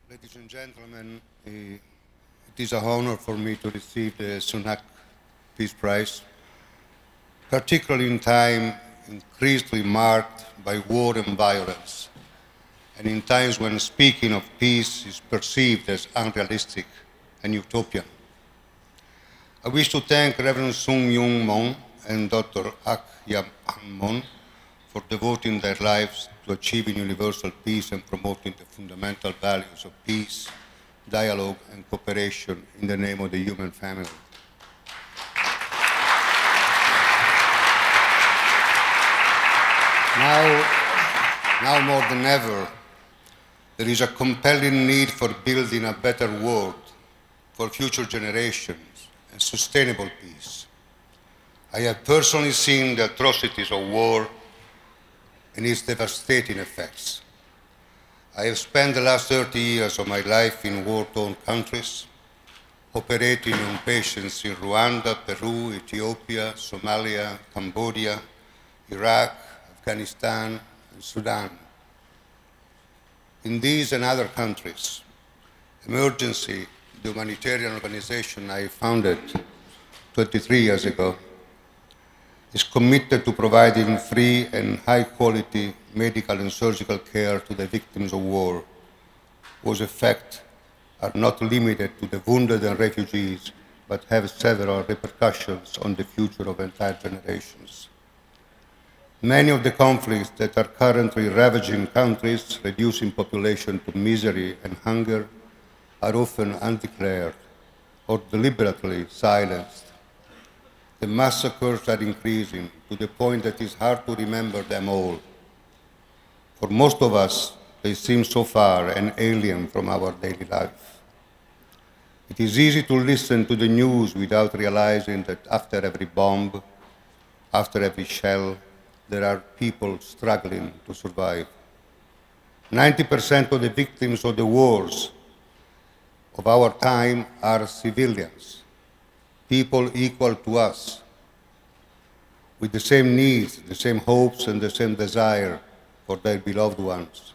Ladies and gentlemen, it is an honor for me to receive the Sunak Peace Prize, particularly in time increasingly marked by war and violence, and in times when speaking of peace is perceived as unrealistic and utopian. I wish to thank Reverend Sung Young Mon and Dr. Ak Yam Mon for devoting their lives to achieving universal peace and promoting the fundamental values of peace, dialogue, and cooperation in the name of the human family. Now more than ever, there is a compelling need for building a better world for future generations and sustainable peace. I have personally seen the atrocities of war and its devastating effects. I have spent the last 30 years of my life in war-torn countries, operating on patients in Rwanda, Peru, Ethiopia, Somalia, Cambodia, Iraq, Afghanistan, and Sudan. In these and other countries, Emergency, the humanitarian organization I founded 23 years ago, is committed to providing free and high-quality medical and surgical care to the victims of war, whose effects are not limited to the wounded and refugees, but have several repercussions on the future of entire generations. Many of the conflicts that are currently ravaging countries, reducing population to misery and hunger, are often undeclared or deliberately silenced. The massacres are increasing to the point that it's hard to remember them all. For most of us, they seem so far and alien from our daily life. It is easy to listen to the news without realizing that after every bomb, after every shell, there are people struggling to survive. 90% of the victims of the wars of our time are civilians, people equal to us, with the same needs, the same hopes, and the same desire for their beloved ones,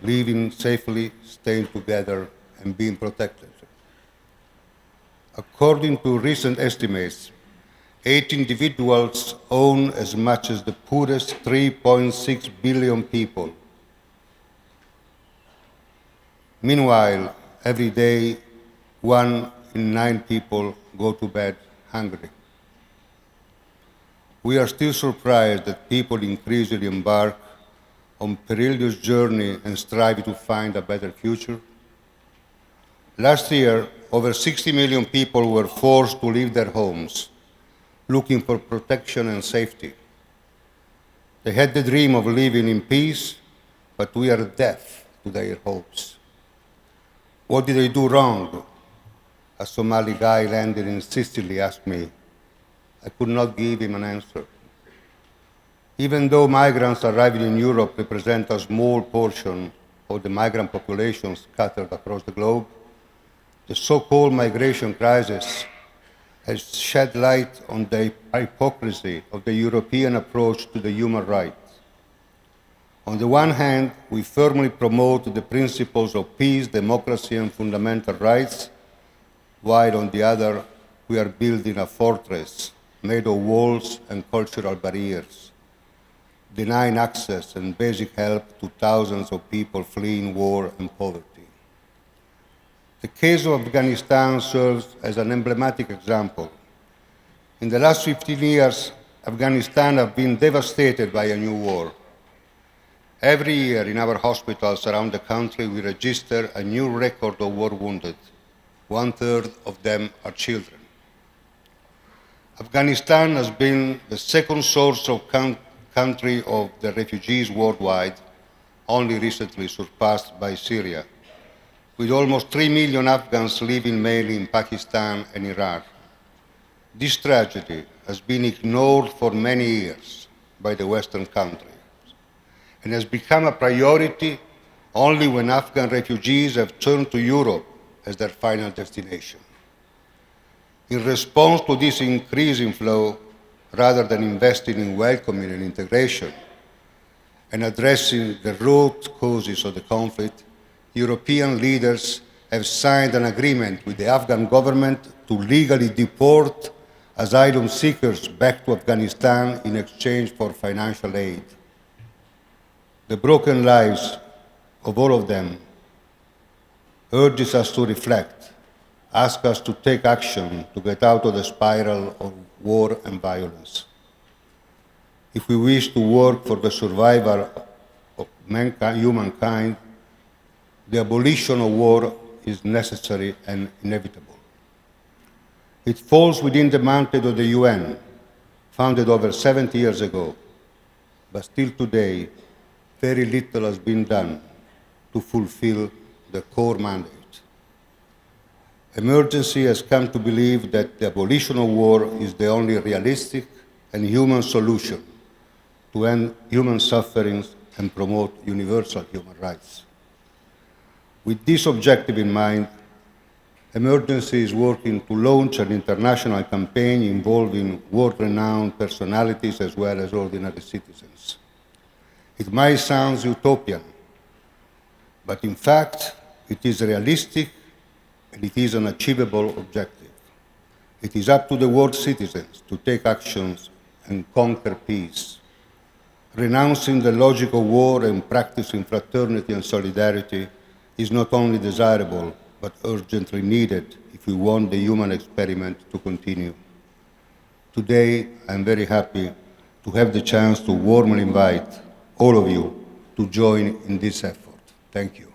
living safely, staying together, and being protected. According to recent estimates, 8 individuals own as much as the poorest 3.6 billion people. Meanwhile, every day, 1 in 9 people go to bed hungry. We are still surprised that people increasingly embark on perilous journey and strive to find a better future. Last year, over 60 million people were forced to leave their homes, looking for protection and safety. They had the dream of living in peace, but we are deaf to their hopes. What did they do wrong? A Somali guy landed in Sicily asked me. I could not give him an answer. Even though migrants arriving in Europe represent a small portion of the migrant population scattered across the globe, the so-called migration crisis has shed light on the hypocrisy of the European approach to the human rights. On the one hand, we firmly promote the principles of peace, democracy, and fundamental rights, while on the other, we are building a fortress made of walls and cultural barriers, denying access and basic help to thousands of people fleeing war and poverty. The case of Afghanistan serves as an emblematic example. In the last 15 years, Afghanistan has been devastated by a new war. Every year in our hospitals around the country, we register a new record of war wounded. 1/3 of them are children. Afghanistan has been the second source of country of the refugees worldwide, only recently surpassed by Syria, with almost 3 million Afghans living mainly in Pakistan and Iraq. This tragedy has been ignored for many years by the Western countries and has become a priority only when Afghan refugees have turned to Europe as their final destination. In response to this increasing flow, rather than investing in welcoming and integration and addressing the root causes of the conflict, European leaders have signed an agreement with the Afghan government to legally deport asylum seekers back to Afghanistan in exchange for financial aid. The broken lives of all of them urges us to reflect, asks us to take action to get out of the spiral of war and violence. If we wish to work for the survival of humankind, the abolition of war is necessary and inevitable. It falls within the mandate of the UN, founded over 70 years ago, but still today, very little has been done to fulfill the core mandate. Emergency has come to believe that the abolition of war is the only realistic and human solution to end human sufferings and promote universal human rights. With this objective in mind, Emergency is working to launch an international campaign involving world-renowned personalities as well as ordinary citizens. It might sound utopian, but in fact, it is realistic and it is an achievable objective. It is up to the world citizens to take actions and conquer peace. Renouncing the logic of war and practicing fraternity and solidarity is not only desirable, but urgently needed if we want the human experiment to continue. Today, I'm very happy to have the chance to warmly invite all of you to join in this effort. Thank you.